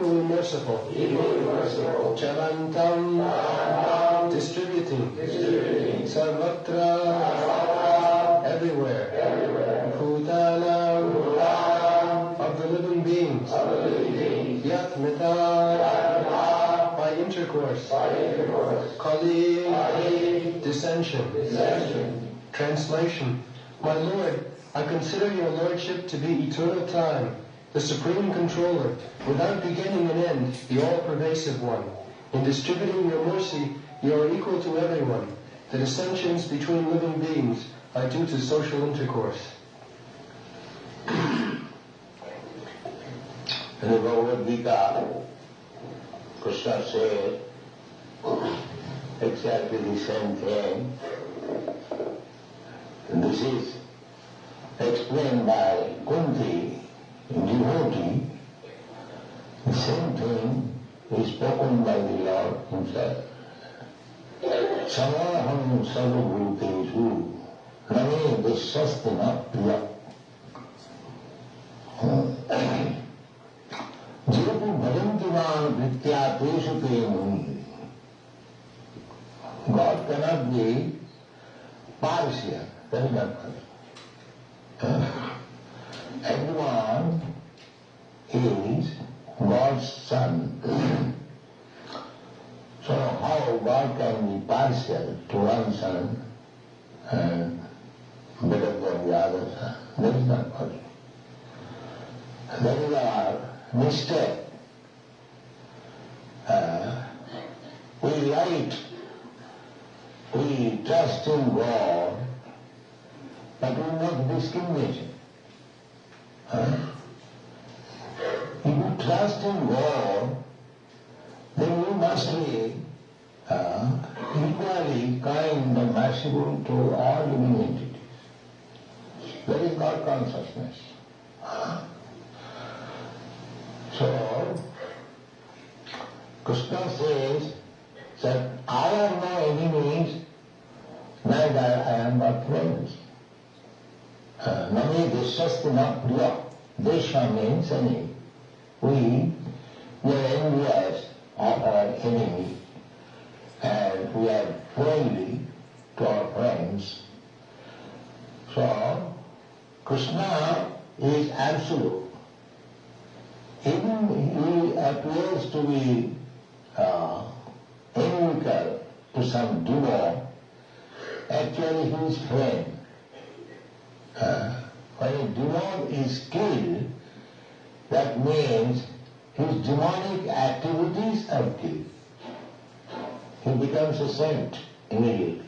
equally merciful, Chalantam, distributing, Sarvatra, everywhere, Bhutanam, of the living beings, Yatmita, by intercourse, Kali, dissension. Translation. My Lord, I consider your Lordship to be eternal time, the supreme controller, without beginning and end, the all-pervasive one. In distributing your mercy, you are equal to everyone. The dissensions between living beings are due to social intercourse. In the Bhagavad Gita, Krishna said exactly the same thing. And this is explained by Kunti, devotee. The same thing is spoken by the Lord himself. Samaham sarvabhutesu name deshastina priya. Jeetu bhajantiman bhritya teshu te muni. God cannot be partial. That is not correct. Everyone is God's son. So how God can be partial to one son and better than the other son? That is not possible. That is our mistake. We light, we trust in God, but we make discrimination. If you trust in God, then you must be equally kind and merciful to all living entities. That is God consciousness. So, Krishna says that I have no enemies, neither I am not friends. Nami deshastina priya. Desha means enemy. We are envious of our enemy and we are friendly to our friends. So, Krishna is absolute. Even he appears to be inimical to some demon, actually he is friend. When a demon is killed, that means his demonic activities are killed. He becomes a saint immediately.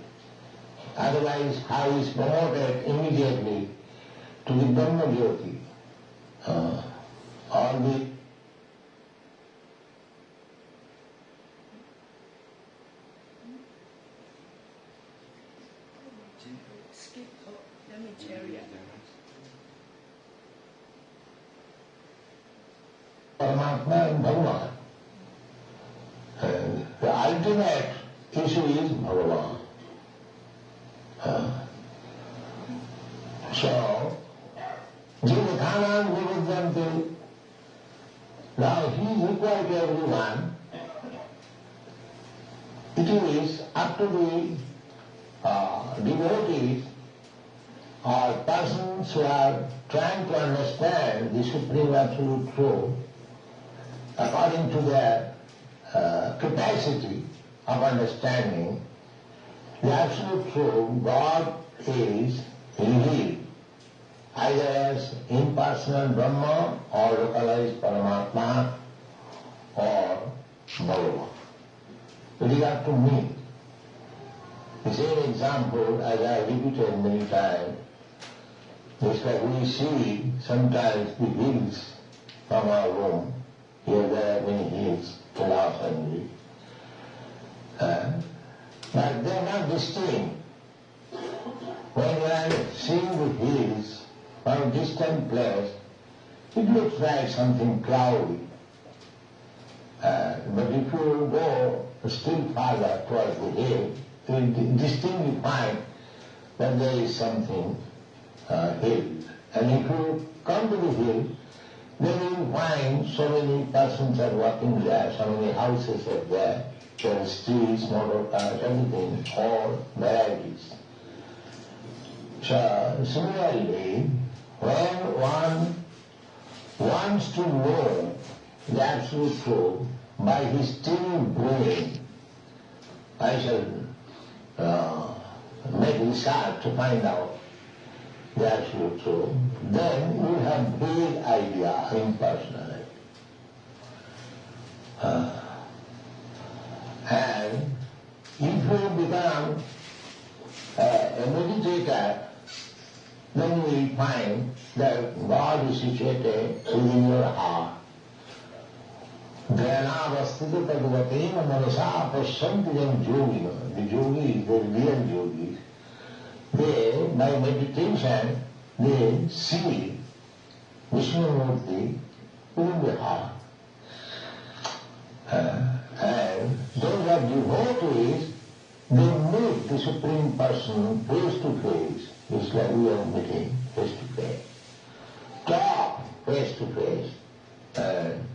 Otherwise, how is promoted immediately to the Brahma Jyoti? All the skip damage area. Paramatma and Bhagavan. And the ultimate issue is Bhagavan. So, Jivathanam Vividyanti, now he is equal to everyone. It is up to the devotees or persons who are trying to understand the Supreme Absolute Truth according to their capacity of understanding. The Absolute Truth, God is revealed either as impersonal Brahma or localized Paramatma or Bhagavan. It is up to me. The same example, as I repeated many times, is like we see sometimes the hills from our room. Here there are many hills in our family. But they are not distinct. When you are seeing the hills from a distant place, it looks like something cloudy. But if you go still farther towards the hill, you will distinctly find that there is something hill. And if you come to the hill, then you find so many persons are working there, so many houses are there, there are streets, motor cars, everything, all varieties. So similarly, when one wants to know the absolute truth by his tiny brain, I shall make research to find out the absolute truth, then you have big idea impersonally. And if you become a meditator, then we find that God is situated within your heart. Dhyana-avastita tadvatena manasa pasyanti yam. The yogis, the real yogis, they, by meditation, they see Vishnu Murti within the heart. And those are devotees, they meet the Supreme Person face to face. It's like we are meeting face to face. Talk face to face. And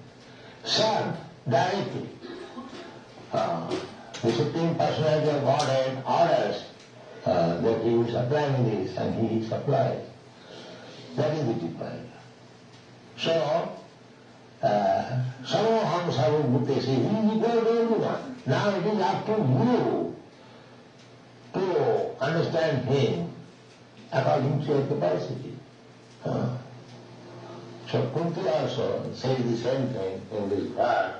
serve directly. The Supreme Personality of Godhead orders that he will supply me this, and he supplies. That is the difference. So, Samoham Sarvabhuteshu, he is equal to everyone. Now it is up to you to understand him according to your capacity. So Kunti also says the same thing in this verse.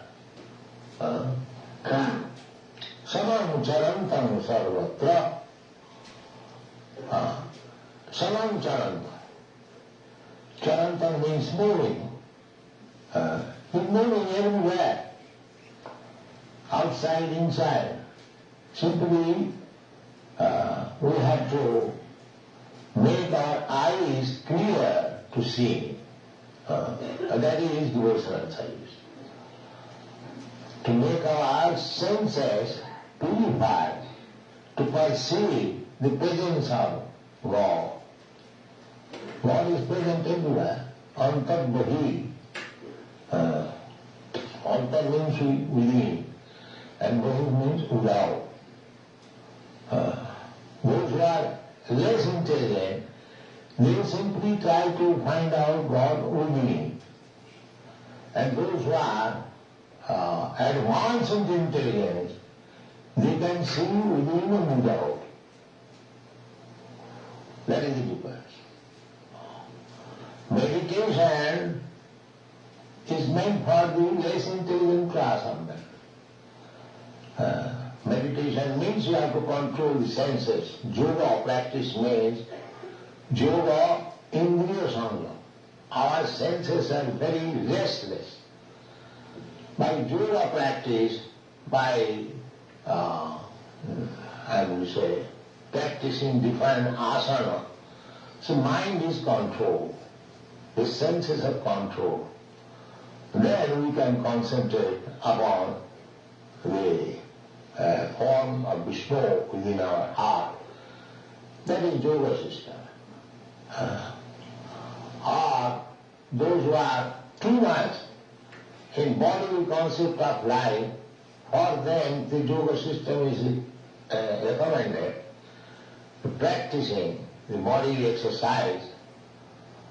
Samam charantam sarvatra. Samam charanta. Charanta means moving. He's moving everywhere. Outside, inside. Simply we have to make our eyes clear to see. That is devotional service. To make our senses purified, to perceive the presence of God. God is present everywhere. Antar Bahi. Antar means within, and Bahi means without. Those who are less intelligent, they simply try to find out God within. And those who are advanced in intelligence, they can see within and without. That is the difference. Meditation is meant for the less intelligent class of men. Meditation means you have to control the senses. Yoga practice means yoga indriya sangha. Our senses are very restless. By yoga practice, by I will say, practicing different asana, so mind is controlled, the senses are controlled. Then we can concentrate upon the form of Vishnu within our heart. That is yoga system. Or those who are too much in bodily concept of life, for them the yoga system is recommended. Practicing the bodily exercise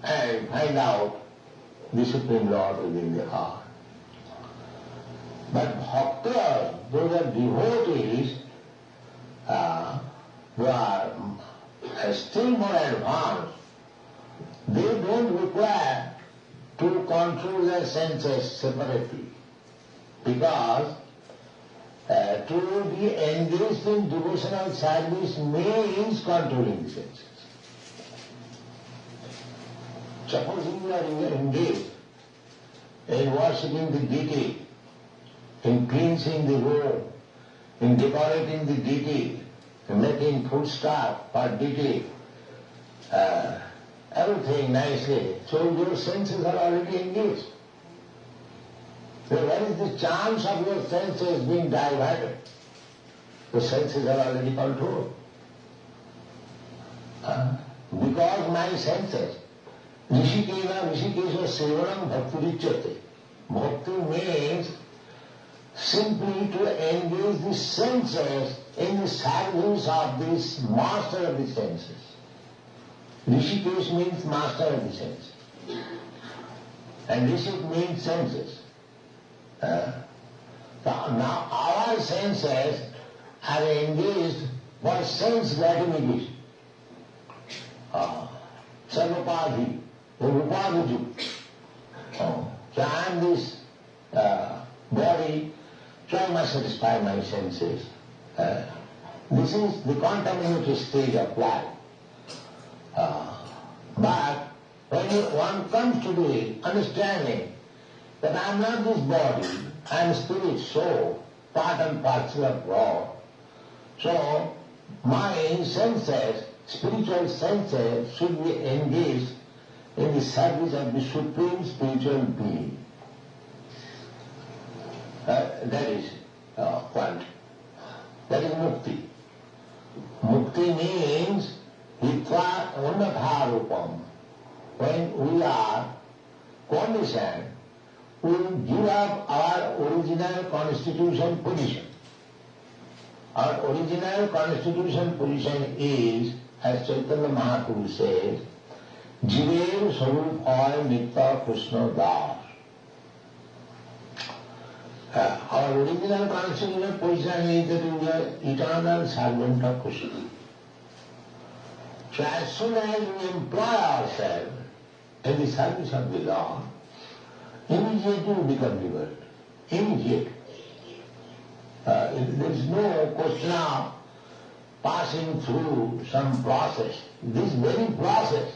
and find out the Supreme Lord within the heart. But bhaktas, those are devotees who are still more advanced, they don't require to control their senses separately, because to be engaged in devotional service means controlling the senses. Supposing you are engaged in worshipping the deity, in cleansing the room, in decorating the deity, in making food stuff for deity, everything nicely, so your senses are already engaged. So where is the chance of your senses being diverted? The senses are already controlled. Because my senses Rishikesha Sevanam Bhakti Richate. Bhakti means simply to engage the senses in the service of this master of the senses. Rishikesh means master of the senses. And Rishik means senses. Now our senses are engaged for sense gratification. Sarvapadhi, Rupadhi. So I am this body, so I must satisfy my senses. This is the contaminated stage of life. But when one comes to the understanding that I am not this body, I am spirit, soul, part and parcel of God. So my senses, spiritual senses, should be engaged in the service of the Supreme Spiritual Being. That is what? That is mukti. Mukti means hitva unnatharupam. When we are conditioned, we give up our original constitution position. Our original constitution position is, as Chaitanya Mahaprabhu says, Jiver Sarup Hoy Nitya Krishna Das. Our original constitutional position is that we are eternal servant of Krishna. So as soon as we employ ourselves in the service of the Lord, immediately we become liberal. Immediately. There is no question of passing through some process. This very process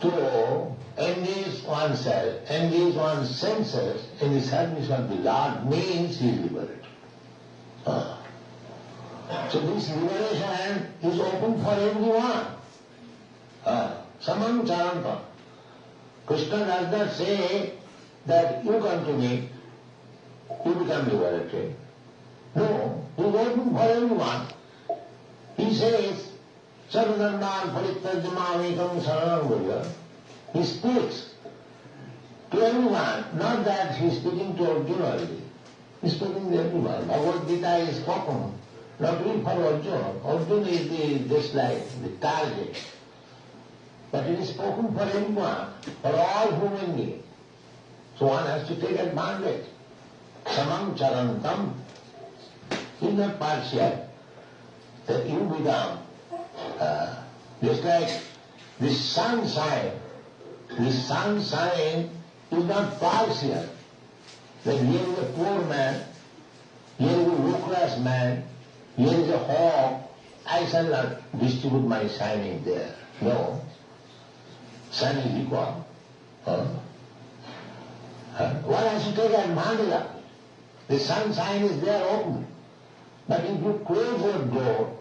to engage oneself, engage one's senses in the service of the Lord means he is liberated. So this liberation is open for everyone. Samam Charanta. Krishna does not say that you come to me, you become liberated. No, he is open for everyone. He says, Sarvadharman Parityajamamekam Saranam. He speaks to everyone, not that he is speaking to Arjuna only. He is speaking to everyone. Bhagavad Gita is spoken not only for Arjuna. Arjuna is just like the target. But it is spoken for everyone, for all human beings. So one has to take advantage. Samam charantam. He is not partial. That you become just like the sunshine. The sunshine is not partial. That here is a poor man, here is a low-class man, here is a hawk. I shall not distribute my shining there. No. Sun is equal. One has to take advantage of it. The sunshine is there open. But if you close your door,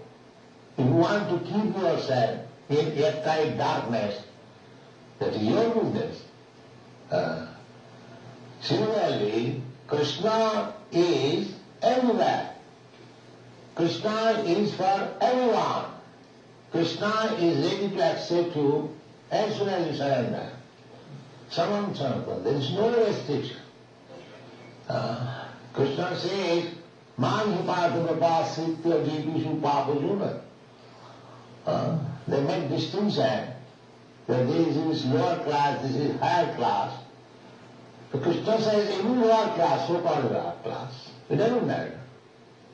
if you want to keep yourself in airtight darkness, that is your business. Similarly, Krishna is everywhere. Krishna is for everyone. Krishna is ready to accept you as soon as you surrender. Samam Sanatan. There is no restriction. Krishna says, Man hipatagapa sitya jivishu papajuna. They make distinction that this is lower class, this is higher class. So Krishna says every lower class, so-called lower class. It doesn't matter.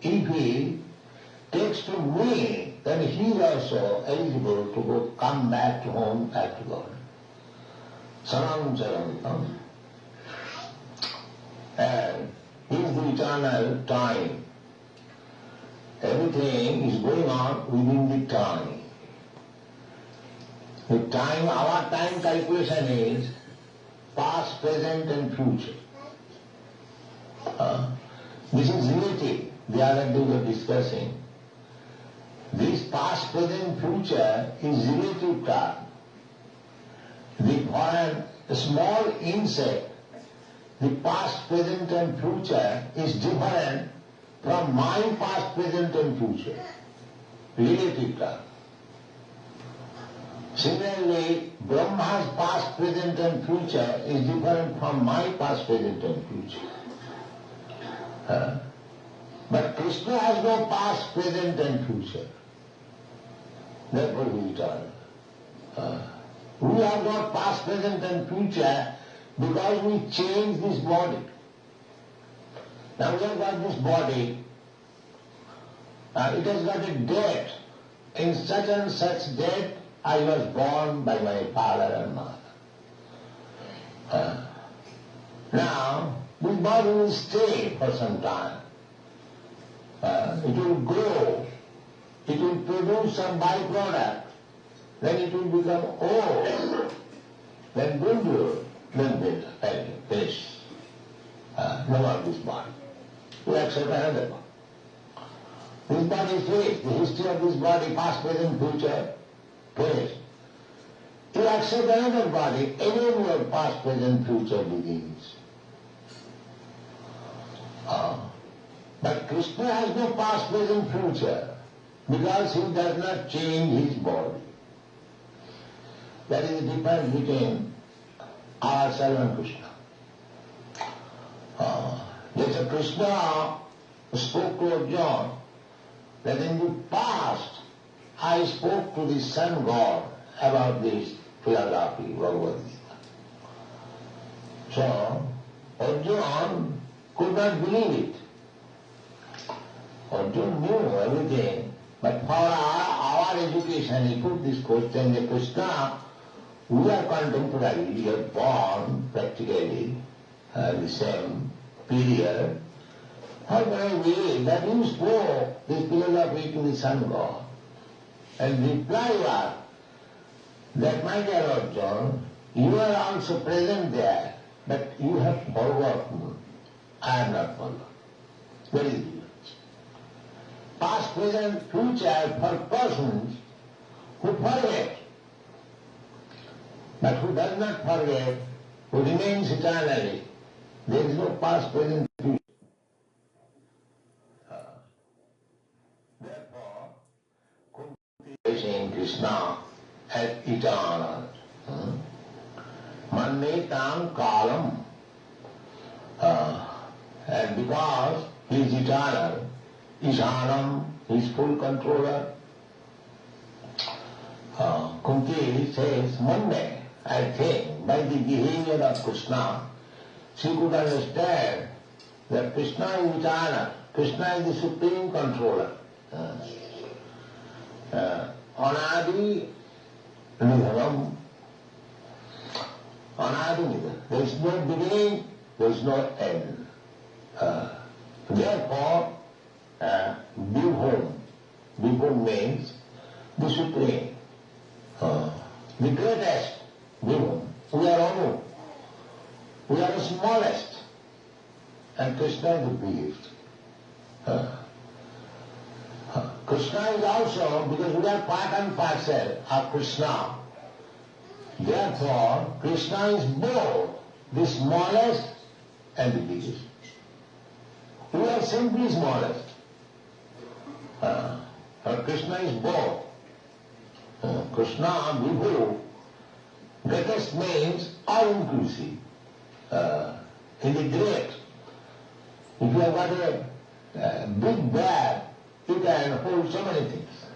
If he takes to me, then he is also eligible to come back to home, back to God. Sanam Charantam. And he is the eternal time. Everything is going on within the time. The time, our time calculation is past, present and future. This is relative. The other day we were discussing. This past, present, future is relative term. For a small insect, the past, present and future is different from my past, present and future. Relative term. Similarly, Brahma's past, present and future is different from my past, present and future. But Krishna has no past, present and future. Therefore he is eternal. We have got past, present and future because we change this body. Now we have got this body, it has got a date. In such and such date I was born by my father and mother. Now this body will stay for some time. It will grow, it will produce some byproduct, then it will become old, then dwindle, then finish. No more this body. We accept another one. This body is finished. The history of this body, past, present, future, finished. You accept another body, again your past, present, future begins. But Krishna has no past, present, future because he does not change his body. That is the difference between ourselves and Krishna. Just Krishna spoke to Arjuna that in the past I spoke to the sun god about this philosophy, Bhagavad Gita. So Arjuna could not believe it. Arjuna knew everything, but for our education he put this question that Krishna, we are contemporary, we are born practically the same period. How can I believe that you spoke this philosophy to the sun god? And reply was that, my dear Arjuna, you are also present there, but you have forgotten. I am not forgotten. What is the difference? Past, present, future for persons who forget. But who does not forget, who remains eternally, there is no past, present, future. Therefore, Kunti is saying Krishna as eternal. Mannetam kalam. And because he is eternal, Ishanam, he is full controller. Kunti says, Manne, I think, by the behavior of Krishna, she could understand that Krishna is eternal. Krishna is the supreme controller. Anadi Nidhanam. Anadi Nidhanam. There is no beginning, there is no end. Therefore, Vibhum. Vibhum means the supreme, the greatest. Vibhum. We are Anu. We are the smallest. And Krishna is the biggest. Krishna is also, because we are part and parcel of Krishna, therefore Krishna is both the smallest and the biggest. We are simply smallest. Krishna is both. Krishna, Vibhu, greatest means all-inclusive. In the great, if you have got a big bag, you can hold so many things.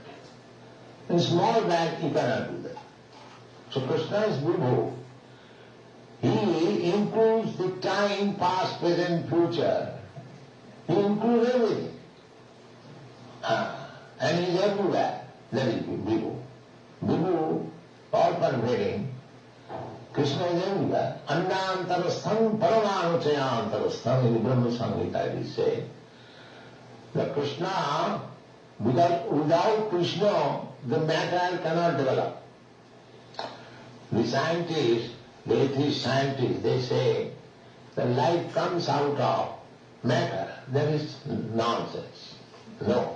In small bag, you cannot do that. So Krishna is Vibhu. He includes the time, past, present, future. He includes everything. And he is everywhere. That is Vibhu. Vibhu, all pervading. Krishna is everywhere. Andantarastham paramanuchayantarastham in the Brahma Samhita it is said. That Krishna, because without Krishna, the matter cannot develop. The scientists, the atheist scientists, they say that life comes out of matter. That is nonsense. No.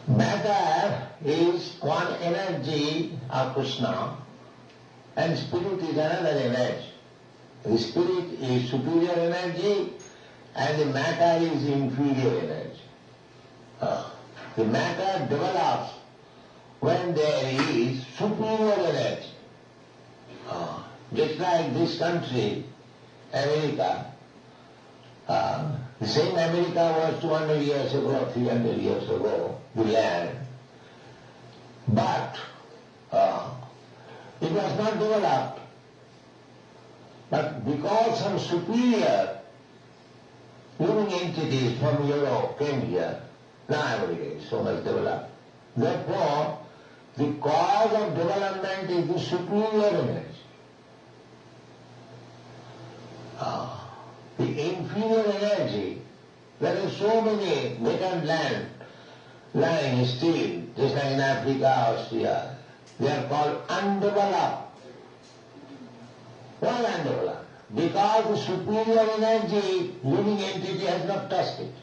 Matter is one energy of Krishna and spirit is another energy. The spirit is superior energy and the matter is inferior energy. The matter develops when there is superior energy. Just like this country, America, the same America was 200 years ago, 300 years ago, the land. But it was not developed. But because some superior living entities from Europe came here, now America is so much developed. Therefore, the cause of development is the superior energy. The inferior energy, there are so many vacant land lying still, just like in Africa, Austria. They are called undeveloped. Why undeveloped? Because the superior energy, living entity has not touched it.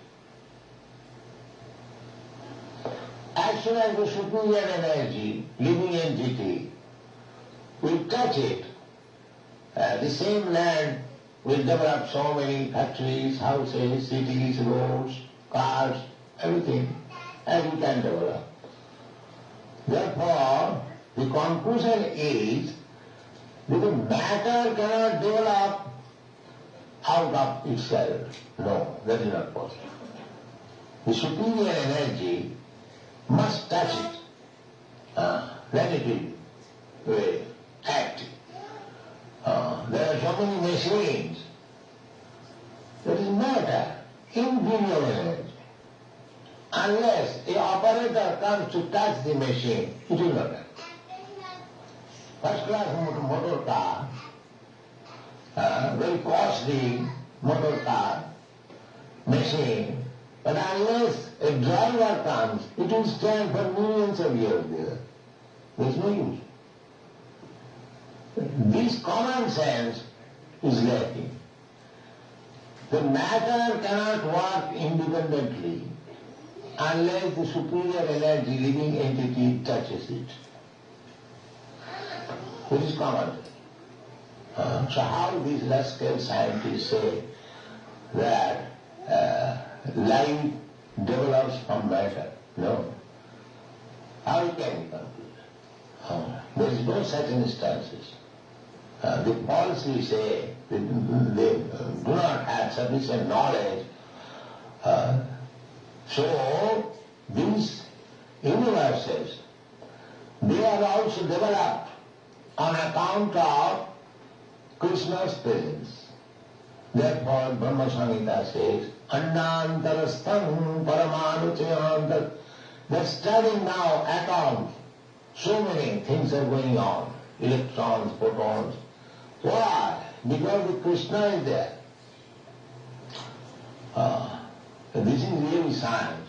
As soon as the superior energy, living entity, will touch it, the same land will develop so many factories, houses, cities, roads, cars, everything, as we can develop. Therefore, the conclusion is that the matter cannot develop out of itself. No, that is not possible. The superior energy must touch it, then it will act. There are so many machines. That is matter, inferior energy. Unless the operator comes to touch the machine, it will not act. First class motor car, very costly motor car, machine, but unless a driver comes, it will stand for millions of years there. There is no use. This common sense is lacking. The matter cannot work independently unless the superior energy, living entity, touches it. This is common sense. So how these rascal scientists say that life develops from matter? No. How can we conclude? There is no such instances. They falsely say they do not have sufficient knowledge. So these universes, they are also developed on account of Krishna's presence. Therefore Brahma Samhita says, Annantarastham paramanuchayantar. They are studying now atoms. So many things are going on. Electrons, photons. Why? Because the Krishna is there. This is really science.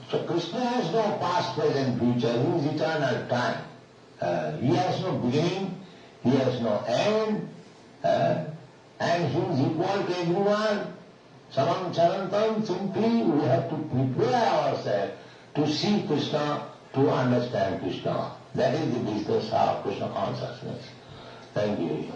So Krishna has no past, present, future. He is eternal time. He has no beginning, he has no end, and he is equal to everyone. Samam charantam, simply we have to prepare ourselves to see Krishna, to understand Krishna. That is the business of Krishna consciousness. Thank you.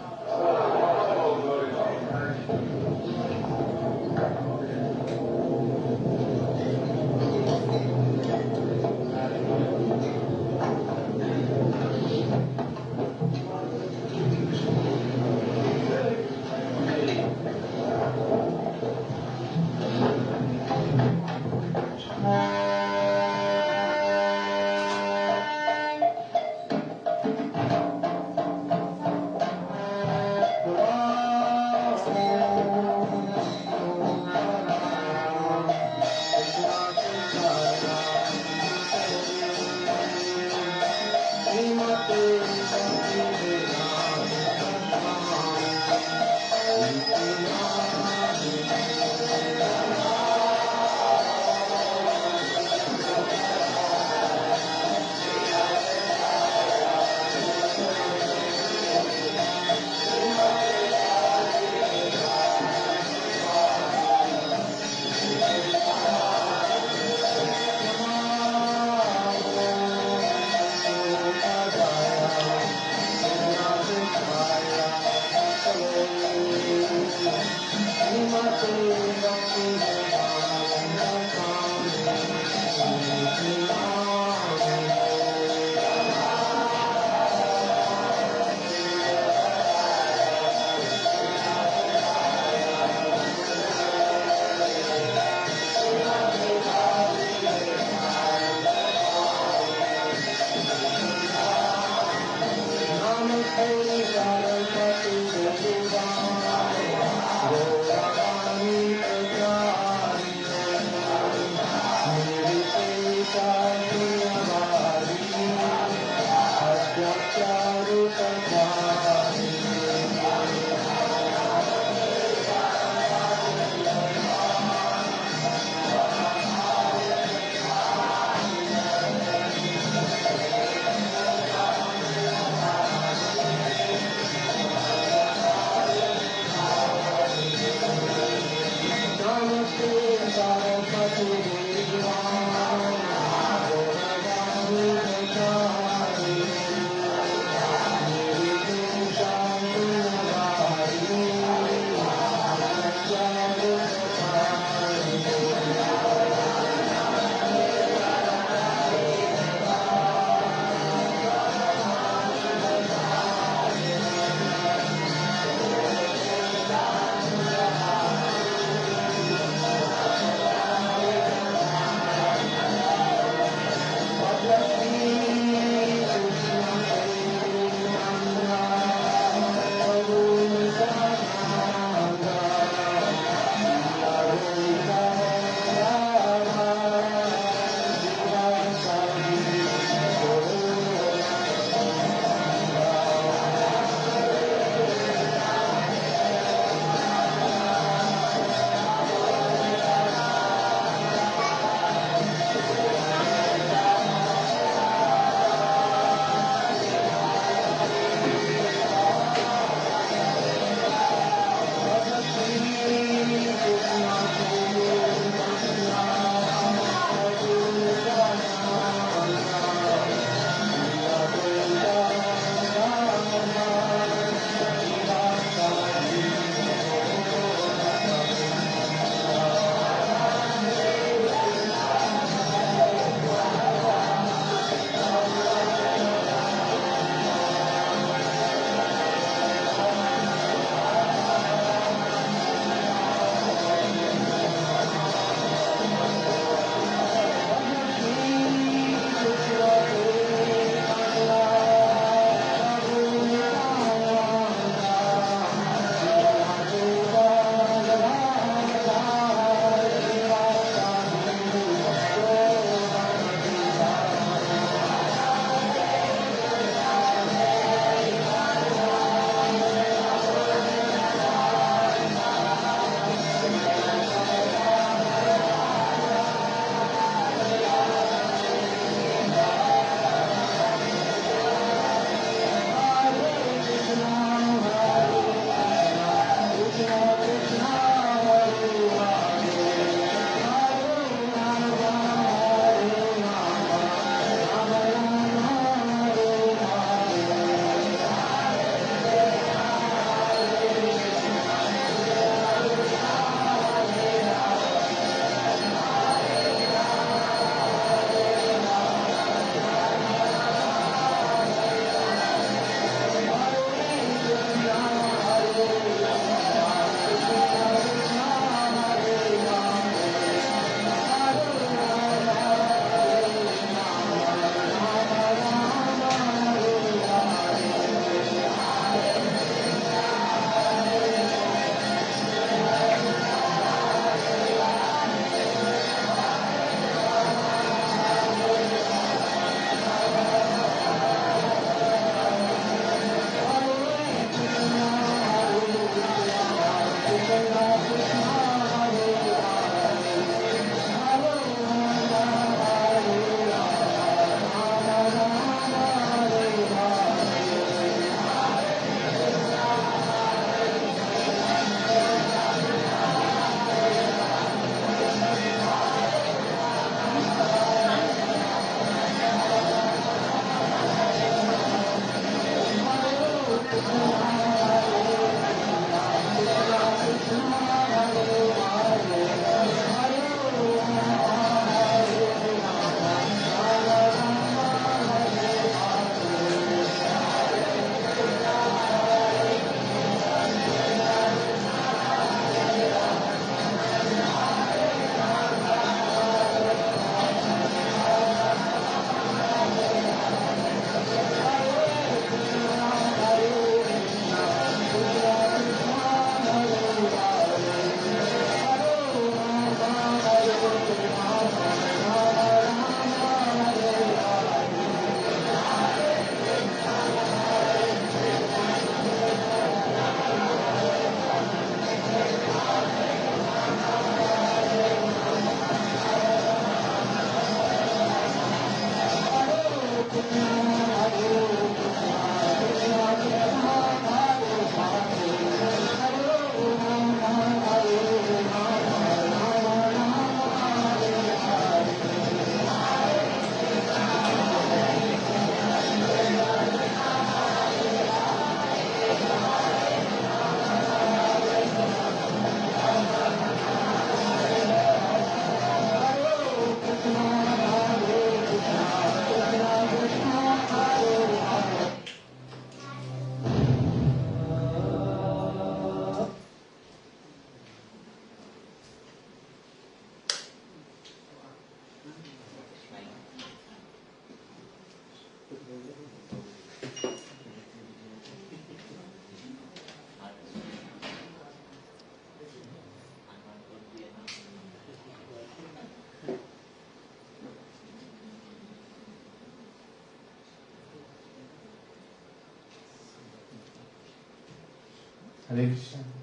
Hare Krishna.